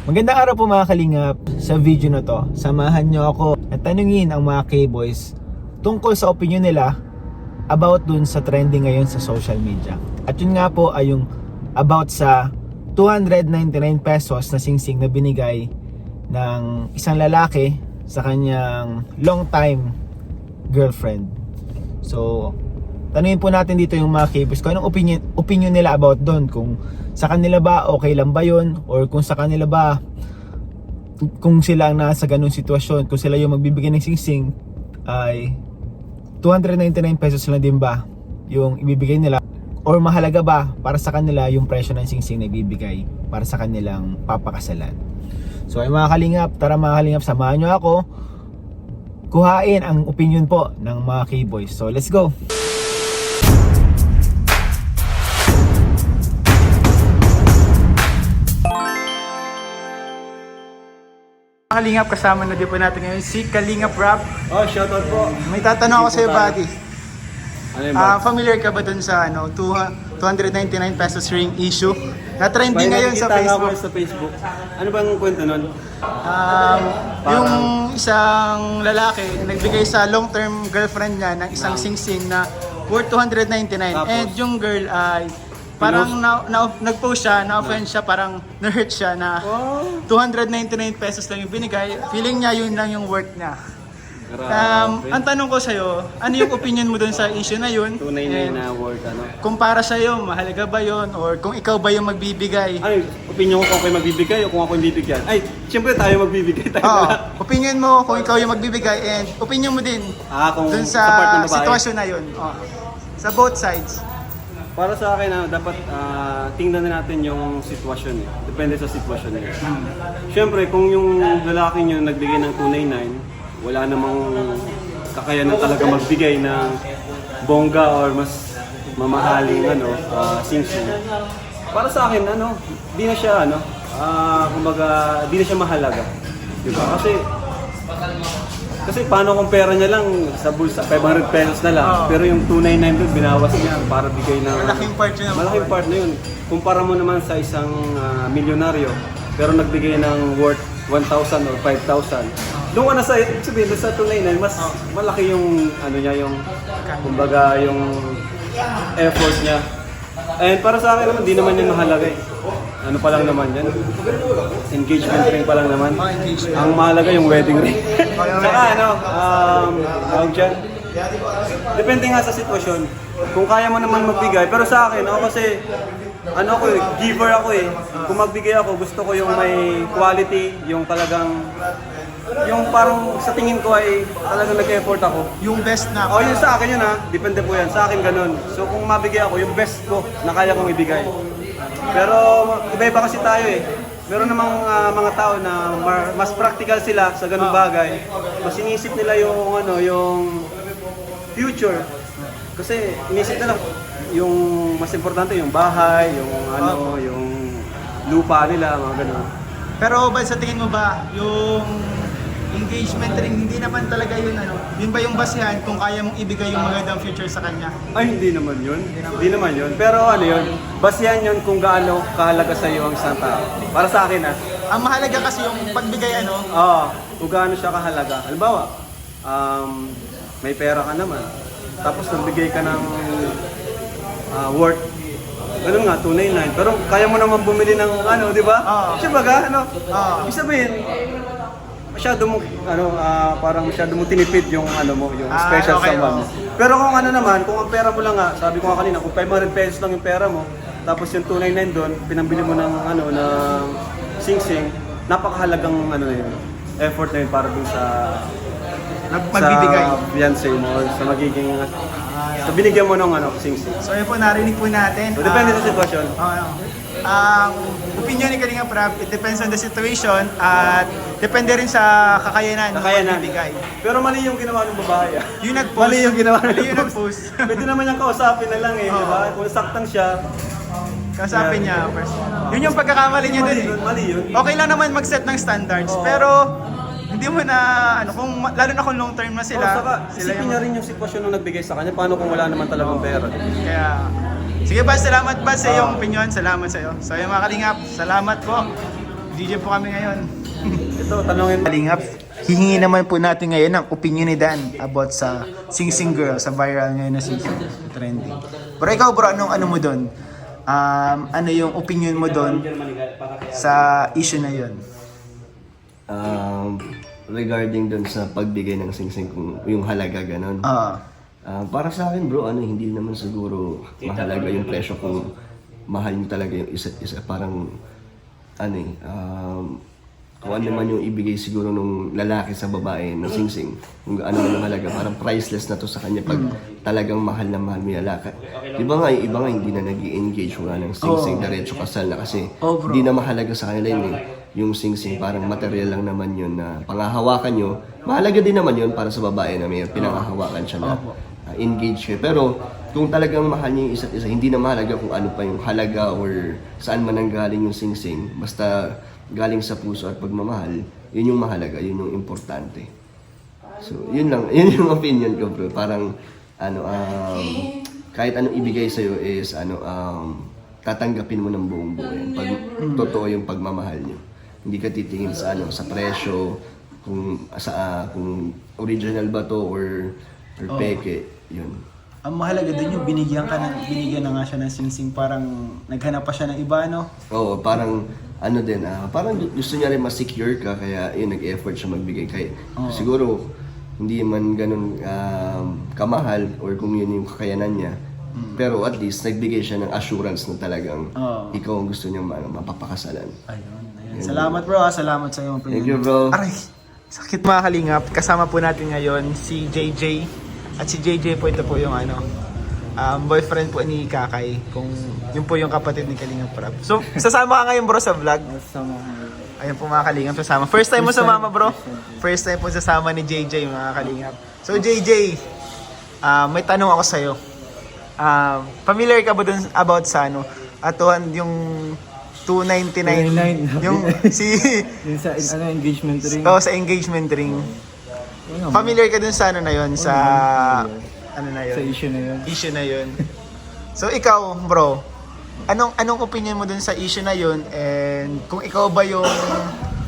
Magandang araw po mga kalingap. Sa video na to, samahan nyo ako at tanungin ang mga K-boys tungkol sa opinion nila about dun sa trending ngayon sa social media. At yun nga po ay yung about sa 299 pesos na singsing na binigay ng isang lalaki sa kanyang long time girlfriend. So, tanungin po natin dito yung mga K-boys kung anong opinion nila about doon. Kung sa kanila ba okay lang ba yun, or kung sa kanila ba, kung sila ang nasa ganung sitwasyon, kung sila yung magbibigay ng singsing, ay 299 pesos lang din ba yung ibibigay nila, or mahalaga ba para sa kanila yung presyo ng singsing na ibibigay para sa kanilang papakasalan. So ay mga kalingap, tara mga kalingap, samahan nyo ako kuhain ang opinion po ng mga K-boys. So let's go. Kalingap, kasama na din po natin ngayon si Kalingap Rob. Oh, shoutout po. May tatanong ako sa iyo, buddy. Ano yun ba? Familiar ka ba dun sa 299 pesos ring issue? Na trending ngayon sa Facebook. Sa Facebook. Ano bang kwento nun? Yung isang lalaki nagbigay sa long-term girlfriend niya ng isang singsing na worth 299. Tapos? And yung girl ay parang nag-post siya, na-offend siya, parang na-hurt siya na 299 pesos lang yung binigay. Feeling niya yun lang yung worth niya. Ang tanong ko sa'yo, ano yung opinion mo dun sa issue na yun? 299 na worth ano? Kung para sa'yo, mahalaga ba yun? Or kung ikaw ba yung magbibigay? Ano, opinion ko kung ako yung magbibigay o kung ako yung bibigyan? Ay, siyempre tayo magbibigay tayo Oo, na. opinion mo kung ikaw yung magbibigay, and opinion mo din Kung dun sa part ng sa babae. sitwasyon na yun. Oo. Sa both sides. Para sa akin, dapat tingnan na natin yung sitwasyon eh. Depende sa sitwasyon eh. Siyempre, kung yung lalaki nyo nagbigay ng 299, wala namang kakayanan talaga magbigay ng bongga or mas mamahaling singsing. Para sa akin, di na siya kumbaga, di na siya mahalaga. Diba? Kasi paano kung pera niya lang sa bulsa, 500 pesos na lang, pero yung 299 doon binawas niya para bigay ng Malaking part yun. malaking part na yun. Kumpara mo naman sa isang milyonaryo, pero nagbigay ng worth 1,000 or 5,000. Doon ka na sa, sabihin, sa 299, mas malaki yung, yung, kumbaga, yung effort niya. And para sa akin naman, di naman yan mahalaga eh. Ano pa lang naman yan? Engagement ring pa lang naman. Ang mahalaga yung wedding ring. Saka tawag dyan. Depende nga sa sitwasyon. Kung kaya mo naman magbigay, pero sa akin, ako kasi, giver ako eh. Kung magbigay ako, gusto ko yung may quality, yung talagang, yung parang sa tingin ko ay talagang nag-effort ako. Yung best na. Yun sa akin yun depende po yan. Sa akin ganun. So kung mabigay ako, yung best ko na kaya kong ibigay. Pero iba-iba kasi tayo eh. Meron namang mga tao na mas practical sila sa ganung bagay. Mas inisip nila yung future. Kasi inisip nila yung mas importante yung bahay, yung lupa nila, mga ganun. Pero ba sa tingin mo ba, yung engagement ring, hindi naman talaga yun yun ba yung basihan kung kaya mong ibigay yung magandang future sa kanya? Ay, hindi naman yun. Hindi naman yun. Pero yun, basihan yun kung gaano kahalaga sa iyo ang isang tao. Para sa akin Ang mahalaga kasi yung pagbigay kung gaano siya kahalaga. Halimbawa, may pera ka naman, tapos nagbigay ka ng worth, ganun nga, 299. Pero kaya mo naman bumili ng di ba? Siya baga, ibig sabihin, masyado mo parang masyado mo tinipid yung yung special someone mo. Pero kung naman, kung ang pera mo lang sabi ko nga kanina, kung 500 pesos lang yung pera mo, tapos yung 299 doon, pinambili mo ng ng singsing, napakahalagang na yun, effort na yun para dun sa magbibigay. Sa fiancé mo, sa magiging sa binigyan mo ng singsing. So yun po, narinig po natin. So depende sa sitwasyon. Ang opinion ni Kalingap Rob, it depends on the situation at depende rin sa kakayanan ng magbibigay. Pero mali yung ginawa ng babae. Yung nag-post. Mali yung ginawa Mali ng yung nag-post. Pwede naman yung kausapin na lang di ba? Kung saktan siya, Kausapin niya first. Yun yung pagkakamali niya dun eh. Mali yun. Okay lang naman mag-set ng standards, pero hindi mo na, lalo na kung long term na sila. Saka, sila isipin niya rin yung sitwasyon nung nagbigay sa kanya, paano kung wala naman talagang pera. Kaya, sige ba, salamat ba sa iyong opinion, salamat sa iyo. So yung mga kalingap, salamat po. DJ po kami ngayon. Ito, tanongin mo. Kalingap, hihingi naman po natin ngayon ng opinion ni Dan about sa Sing Sing Girl, sa viral ngayon na Sing Sing trending. Pero ikaw bro, ano mo doon? Ano yung opinion mo doon sa issue na yun? Regarding dun sa pagbigay ng singsing kung yung halaga ganun. Para sa akin bro, hindi naman siguro mahalaga yung presyo kung mahal nyo talaga yung isa't isa. Parang kung ano man yung ibigay siguro nung lalaki sa babae na singsing, kung ano man yung halaga, parang priceless na to sa kanya pag talagang mahal na mahal mo yung lalaki. Diba nga, yung iba nga hindi na nag-i-engage, wala ng singsing, diretso kasal na kasi hindi na mahalaga sa kanila yun yung singsing, parang material lang naman yun na pangahawakan nyo. Mahalaga din naman yun para sa babae na may pinangahawakan siya na engage kayo. Pero kung talagang mahal niyo yung isa't isa, hindi na mahalaga kung ano pa yung halaga or saan man nanggaling yung singsing. Basta galing sa puso at pagmamahal, yun yung mahalaga, yun yung importante. So, yun lang, yun yung opinion ko bro. Parang, kahit anong ibigay sa'yo is, tatanggapin mo ng buong buo yan. Pag totoo yung pagmamahal niyo. Hindi ka titingin sa, sa presyo, kung original ba to or peke, yun. Ang mahalaga din yung binigyan na nga siya ng singsing, parang naghanap pa siya ng iba, no? Oo, parang parang gusto niya rin ma-secure ka, kaya yun, nag-effort siya magbigay. Kaya siguro, hindi man ganun kamahal or kung yun yung kakayanan niya. Pero at least, nagbigay siya ng assurance na talagang ikaw ang gusto niya mapapakasalan. Ayun. Salamat bro, salamat sa iyong opinion. Thank you bro. Aray, sakit mga kalingap. Kasama po natin ngayon si JJ. At si JJ po, ito po yung boyfriend po ni Kakay. Yun po yung kapatid ni Kalingap Prab. So, sasama ka ngayon bro sa vlog? Sasama ko. Ayun po mga kalingap, sasama. First time mo sumama bro? First time po sasama ni JJ mga kalingap. So JJ, may tanong ako sa'yo. Familiar ka ba dun about sa yung 299? Yung Yung sa engagement ring. sa engagement ring. Familiar ka dun sa na yun? Sa Sa issue na yun. issue na yun. So ikaw bro, anong opinion mo dun sa issue na yun, and kung ikaw ba yung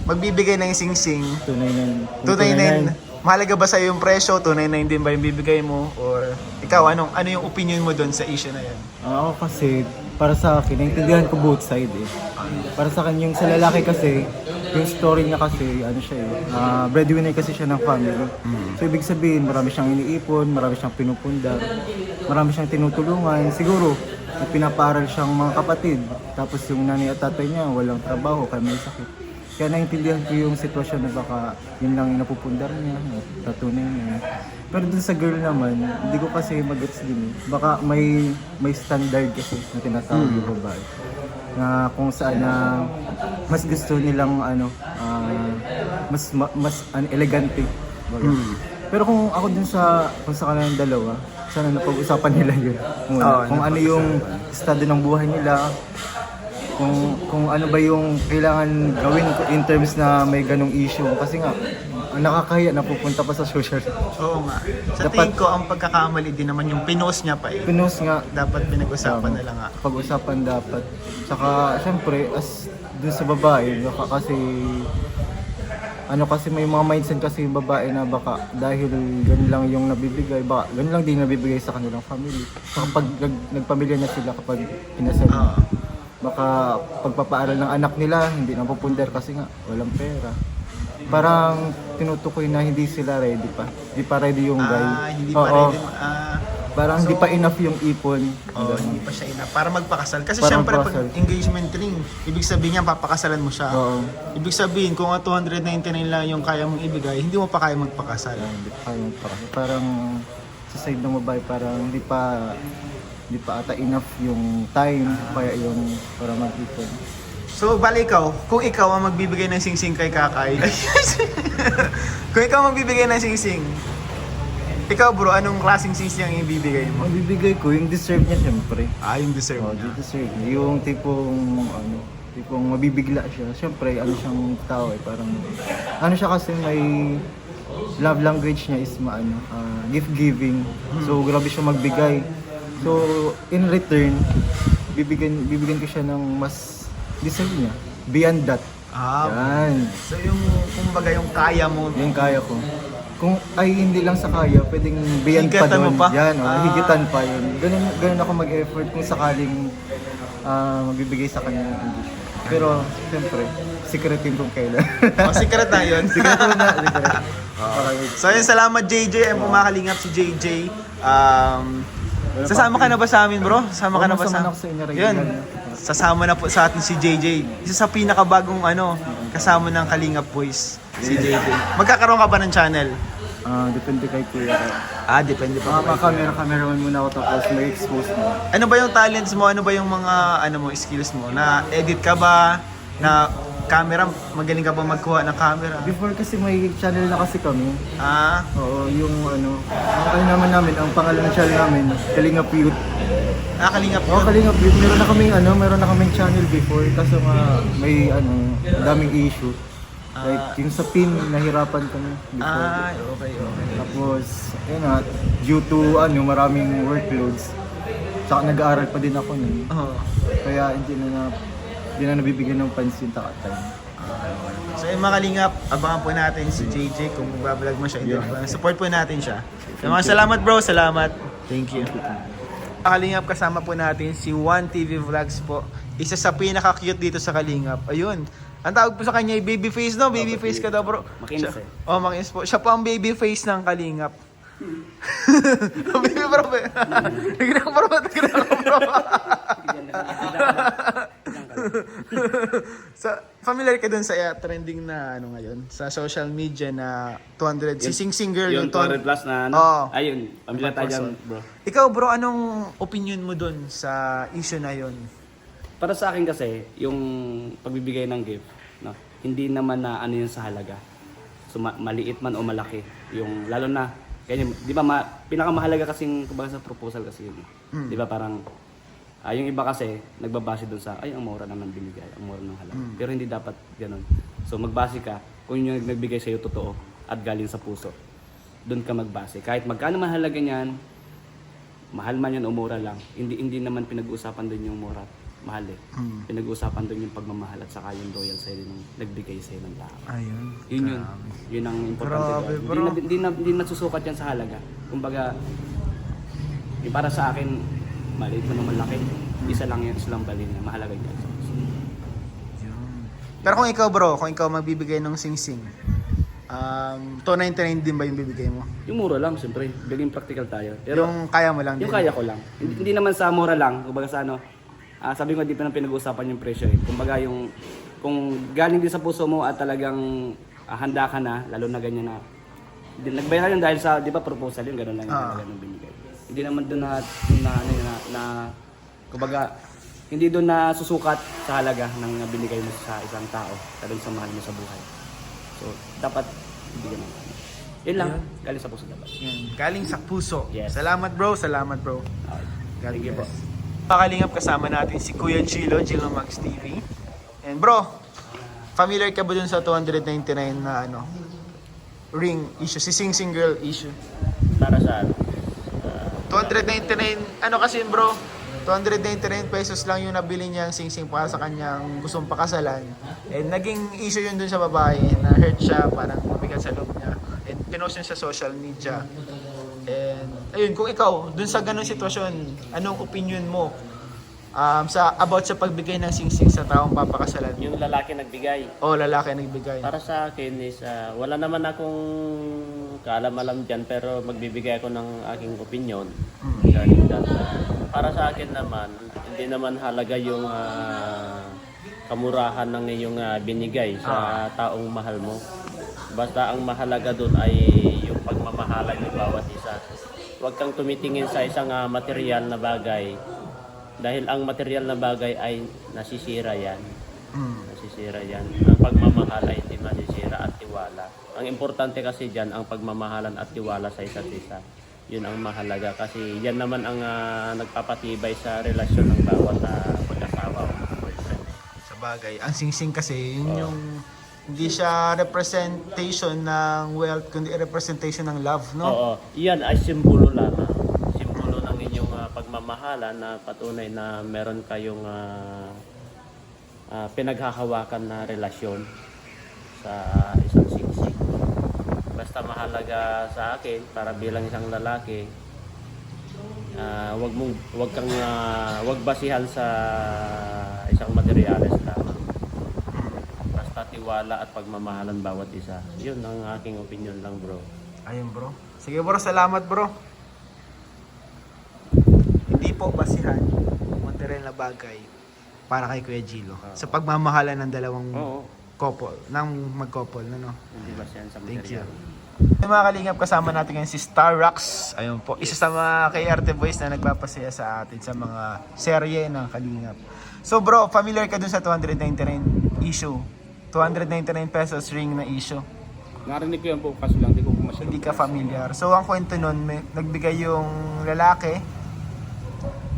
magbibigay ng singsing 299, mahalaga ba sa'yo yung presyo? 299 din ba yung bibigay mo? Or ikaw, ano yung opinion mo dun sa issue na yun? Ako kasi, para sa akin, naintindihan ko both side eh. Para sa akin, yung sa lalaki kasi, yung story niya kasi, breadwinner kasi siya ng family. So ibig sabihin, marami siyang iniipon, marami siyang pinupundar, marami siyang tinutulungan. Siguro, may pinapaaral siyang mga kapatid. Tapos yung nanay at tatay niya, walang trabaho, kaya may sakit. Kaya naintindihan ko yung sitwasyon na baka yun lang yung napupundar niya, tatunay niya. Pero dun sa girl naman, hindi ko kasi mag-gets din eh. Baka may standard kasi na tinatawag yung babae. Na kung saan na mas gusto nilang mas elegante. Pero kung ako dun sa kanilang dalawa, sana napag-usapan nila yun muna. Kung ano yung estado ng buhay nila, kung ano ba yung kailangan gawin in terms na may ganong issue. Kasi nga, nakakahiya na pupunta pa sa social. Oo nga. Sa tingin ko, ang pagkakamali din naman yung pinost niya pa eh. Pinost nga. Dapat pinag-usapan na lang nga. Pag-usapan dapat. Saka, syempre, dun sa babae, baka kasi may mga mindset kasi yung babae na baka dahil ganun lang yung nabibigay, baka ganun lang din nabibigay sa kanilang family. Saka pag nagpamilya na sila kapag pinasal. Baka pagpapaaral ng anak nila, hindi na pupundar kasi nga walang pera. Parang tinutukoy na hindi sila ready pa. Hindi pa ready yung guy. Hindi pa ready. Parang hindi pa enough yung ipon. Hindi pa siya enough para magpakasal. Kasi Para syempre magpakasal. pag engagement ring, ibig sabihin niya papakasalan mo siya. Ibig sabihin kung 299 lang yung kaya mong ibigay, hindi mo pa kaya magpakasal. Hindi pa kaya magpakasal. Parang sa side ng babae, parang hindi pa ata enough yung time kaya yung para mag-ipon. So, bali ikaw, kung ikaw ang magbibigay ng singsing kay Kakay, kung ikaw ang magbibigay ng singsing, ikaw bro, anong klaseng singsing ang ibibigay mo? Ang bibigay ko, yung deserve niya syempre. Yung deserve niya. Yung deserve niya. Yung tipong mabibigla siya. Syempre, siyang tao eh, parang, siya kasi may love language niya is gift giving. So, grabe siya magbigay. So, in return, bibigyan ko siya ng mas deserve niya. Beyond that. Yan. So yung, kumbaga yung kaya mo. Yung kaya ko. Kung ay hindi lang sa kaya, pwedeng beyond pa Higatan mo doon. pa? Yan, higitan Ah. pa yun. Ganun ako mag-effort kung sakaling magbibigay sa kanya ng condition. Pero, siyempre, secretin kung kailan. Secret na yun. Secret na, secret. So yun, salamat JJ. Ang pumakalingap si JJ. Sasama ka na ba sa amin, bro? Sasama ka na ba Masama sa na ako sa inyo, Yun. regular. Sasama na po sa atin si JJ. Isa sa pinakabagong kasama ng Kalingap Boys, si JJ. Magkakaroon ka ba ng channel? Depende kay Kuya. Depende pa. Cameraman muna ako tapos may expose mo. Ano ba yung talents mo? Ano ba yung mga skills mo? Na edit ka ba? Na camera, magaling ka ba magkuha ng camera? Before kasi may channel na kasi kami. Oo, yung ang naman namin, ang pangalan ng channel namin, Kalingap Youth. Kalingap Oo, yun. Kalingap Youth. Meron na kaming channel before kaso nga may daming issue. Like yung sa PIN, nahirapan kami before. Okay. Tapos, yun nga, due to maraming workloads, tsaka nag-aaral pa din ako nun. Kaya hindi na nabibigyan ng pansin time. So yung mga Kalingap, abangan po natin si JJ kung magbablog mo siya. Support po natin siya. So, mga salamat bro, salamat. Thank you. Kalingap, kasama po natin si One TV Vlogs po. Isa sa pinaka-cute dito sa Kalingap. Ayun. Ang tawag po sa kanya ay babyface, no? Babyface ka daw, bro. Makinis Siya- makinis po. Siya po ang babyface ng Kalingap. Baby bro. Tignan ko bro. So, familiar ka dun sa trending na ngayon? Sa social media na 200, si Sing Sing Girl. Yung 200 plus na ayun, pamilya tayo dyan, bro. Ikaw bro, anong opinion mo dun sa issue na yun? Para sa akin kasi, yung pagbibigay ng gift, no, hindi naman na ano yun sa halaga. So maliit man o malaki, yung lalo na, kaya, di ba pinakamahalaga kasing kumbaga sa proposal kasi yun. Di ba parang, yung iba kasi, nagbabase dun sa, ay, ang mura naman binigay, ang mura ng halaga. Pero hindi dapat ganun. So magbase ka, kung yung nagbigay sa'yo totoo at galing sa puso, dun ka magbase. Kahit magkano man halaga niyan, mahal man yan o mura lang, hindi naman pinag-uusapan dun yung mura. Mahal eh. Pinag-uusapan doon yung pagmamahal at saka yung loyal sa'yo nung nagbigay sa'yo ng tao. Ayun. Yun ang importante Grabe, doon. bro. Hindi nasusukat yan sa halaga. Kumbaga, yung para sa akin, maliit man o malaki, isa lang balin niya. Mahalaga yan. Pero kung ikaw bro, kung ikaw magbibigay ng Sing Sing, 299 din ba yung bibigay mo? Yung mura lang, siyempre. Biging practical tayo. Pero Yung kaya mo lang din? yung kaya ko lang. Hindi naman sa mura lang. Kumbaga sa sabi ko, di pa na pinag-uusapan yung presyo eh. Kumbaga yung, kung galing din sa puso mo at talagang handa ka na, lalo na ganyan na, nagbayad yun dahil sa, di ba proposal yun, gano'n lang yung halaga ng binigay. Hindi naman doon kumbaga, hindi doon na susukat sa halaga ng binigay mo sa isang tao, lalo sa mahal mo sa buhay. So, dapat, hindi ganun. Yun lang, galing sa puso dapat. Galing sa puso. Yes. Salamat bro. Okay. God Thank you po. bless. Pakalingap, kasama natin si Kuya Gilo Max TV. And bro, familiar ka ba dun sa 299 na ring issue, si Sing Sing Girl issue? Para sa 299, kasi yun bro, 299 pesos lang yung nabili niyang Sing Sing para sa kanyang gustong pakasalan. And naging issue yun dun sa babae, na hurt siya, parang mabigat sa loob niya. And pinost niya sa social media. And ayun, kung ikaw, dun sa ganung sitwasyon, anong opinion mo about sa pagbigay ng Sing-Sing sa taong papakasalan? Yung lalaki nagbigay. O lalaki nagbigay. Para sa akin is wala naman akong kaalam-alam dyan pero magbibigay ako ng aking opinion. Galing dyan. Para sa akin naman, hindi naman halaga yung kamurahan ng iyong binigay sa taong mahal mo. Basta ang mahalaga doon ay yung pagmamahalan ng bawat isa. Huwag kang tumitingin sa isang material na bagay dahil ang material na bagay ay nasisira yan. Nasisira yan. Ang pagmamahal ay hindi masisira at tiwala. Ang importante kasi dyan ang pagmamahalan at tiwala sa isa't isa. Yun ang mahalaga kasi yan naman ang nagpapatibay sa relasyon ng bawat mag-asawa o boyfriend. Sa bagay, ang Sing-Sing kasi, yun yung hindi siya representation ng wealth, kundi representation ng love, no? Oo, yan ay simbolo lamang. Simbolo ng inyong pagmamahalan na patunay na meron kayong pinaghahawakan na relasyon sa isang singsing. Basta mahalaga sa akin para bilang isang lalaki, wag basihan sa isang materyales lamang. Basta tiwala at pagmamahalan bawat isa. Yun ang aking opinion lang, bro. Ayun bro. Sige bro, salamat bro. Hindi po basihan material na bagay para kay Kuya Gilo. Sa pagmamahalan ng dalawang Oo. couple, ng mag-couple, no? Hindi basihan sa Thank you. material. Yung mga kalingap, kasama natin ngayon si Star Rocks. Ayun po, isa sa mga KRT boys na nagpapasaya sa atin sa mga serye ng kalingap. So bro, familiar ka dun sa 299 issue? 299 pesos ring na issue. Narinig ko yan po, kaso lang, hindi ko masyadong Hindi ka familiar. So ang kwento nun, nagbigay yung lalaki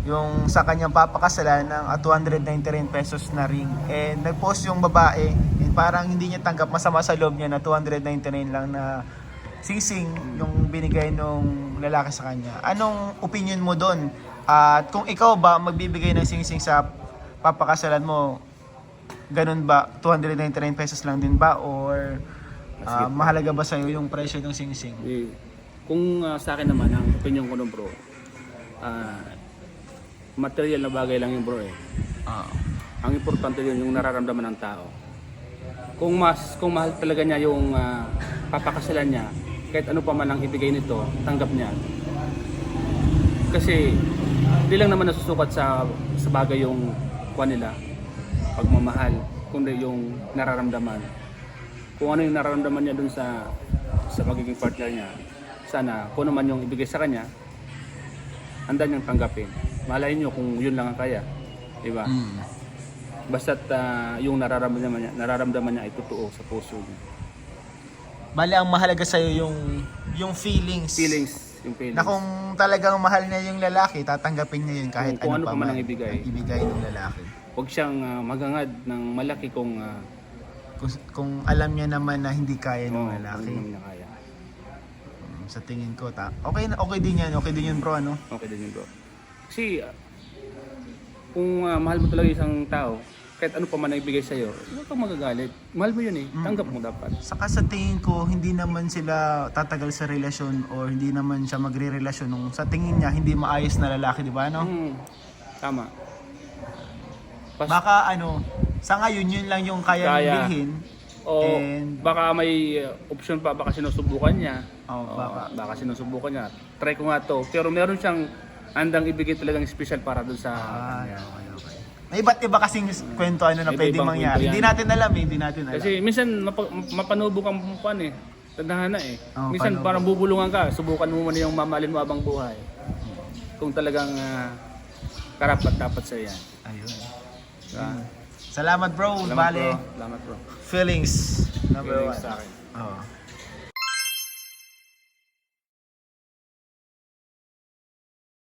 yung sa kanyang papakasalan ng 299 pesos na ring. And nag-post yung babae, and parang hindi niya tanggap, masama sa loob niya na 299 lang na singsing yung binigay nung lalaki sa kanya. Anong opinion mo doon? At kung ikaw ba magbibigay ng singsing sa papakasalan mo, ganun ba? 299 pesos lang din ba? Or mahalaga ba sa'yo yung presyo ng singsing? Eh, kung sa akin naman, ang opinion ko nun bro, material na bagay lang yung bro eh. Ang importante yun yung nararamdaman ng tao. Kung mahal talaga niya yung papakasalan niya, kahit ano pa man ang ibigay nito, tanggap niya. Kasi hindi lang naman nasusukat sa bagay yung kuha nila, pagmamahal, kundi yung nararamdaman. Kung ano yung nararamdaman niya dun sa magiging partner niya, sana kung ano man yung ibigay sa kanya, handa niyang tanggapin. Malay niyo kung yun lang ang kaya, di ba? Basta't yung nararamdaman niya ay totoo sa puso niya. Bali, ang mahalaga sa'yo yung feelings. Yung feelings. Na kung talagang mahal niya yung lalaki, tatanggapin niya yun kahit Kung ano pa man ang ibigay. ng lalaki. Huwag siyang maghangad ng malaki kung Kung alam niya naman na hindi kaya ng lalaki. Kung hindi niya kaya. Sa tingin ko, okay din yan. Okay din yun bro, ano? Okay din yun bro. Kasi kung mahal mo talaga isang tao, kahit ano pa man ang ibigay sa'yo, huwag kang magagalit. Mahal mo yun eh. Tanggap mo dapat. Saka sa tingin ko, hindi naman sila tatagal sa relasyon or hindi naman siya magre-relasyon nung sa tingin niya hindi maayos na lalaki, di ba, no? Tama. Baka sa ngayon yun lang yung kaya niyang bilhin. O And baka may option pa, baka sinusubukan niya. baka. Sinusubukan niya. Try ko nga to. Pero meron siyang andang ibigay talagang special para doon sa Okay. May iba't iba kasing kwento na pwedeng ibang mangyari. kwento yan. Hindi natin alam. Kasi minsan mapanubok ang pan eh. Tandaan na eh. Oo, Minsan panubok. parang bubulungan ka, subukan mo muna yung mamahalin mo abang buhay. Kung talagang karapat dapat sa yan. Ayun. Diba? Salamat bro. Salamat Bale, bro. Salamat bro. feelings. Number Feelings one. sa akin. Oo.